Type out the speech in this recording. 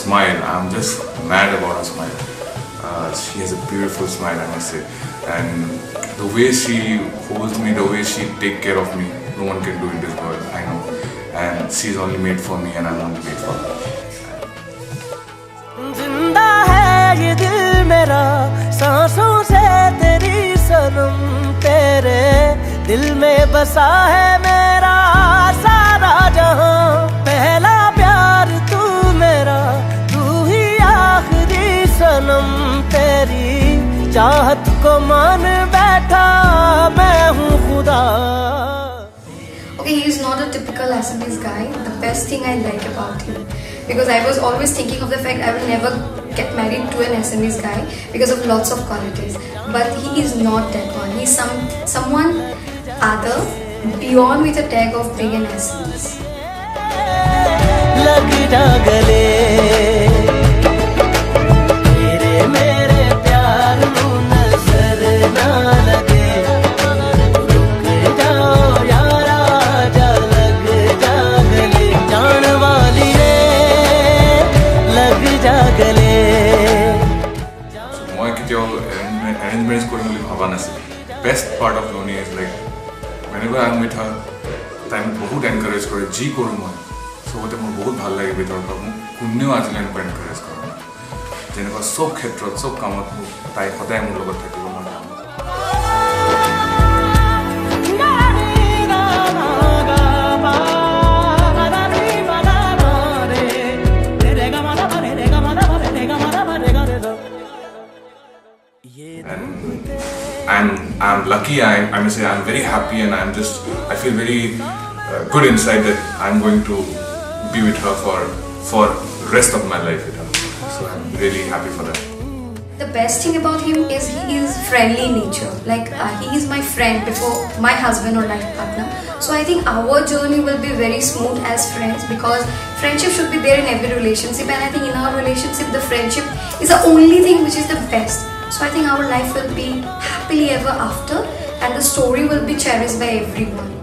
smile, I'm just mad about her smile. She has a beautiful smile, I must say. And the way she holds me, the way she takes care of me, no one can do in this world, I know. And she's only made for me and I'm only made for her. जिंदा है ये दिल मेरा सांसों से तेरी सनम तेरे दिल में बसा है मेरा सारा जहां पहला प्यार तू मेरा तू ही आखिरी सनम तेरी चाहत को मान बैठा मैं हूँ खुदा. Okay, he is not a typical Assamese guy. The best thing I like about him, because I was always thinking of the fact I will never get married to an Assamese guy because of lots of qualities. But he is not that one. He is someone other, beyond with a tag of being an Assamese. Arrangements going to Havana City. Best part of Dhoni is like whenever I'm with her, I'm बहुत encourage करे जी करूँ मैं. So वो तो मुझे बहुत भाल लगे with her. कुन्ने आज लेने को encourage करूँ. जेने को सब क्षेत्र सब कामत ताई होता है मुझे लोग थे कि वो मना. And I'm lucky, I must say I'm very happy and I feel very good inside that I'm going to be with her for rest of my life with her. So I'm really happy for that. The best thing about him is he is friendly in nature. Like he is my friend before my husband or life partner. So I think our journey will be very smooth as friends because friendship should be there in every relationship, and I think in our relationship the friendship is the only thing which is the best. So I think our life will be happily ever after and the story will be cherished by everyone.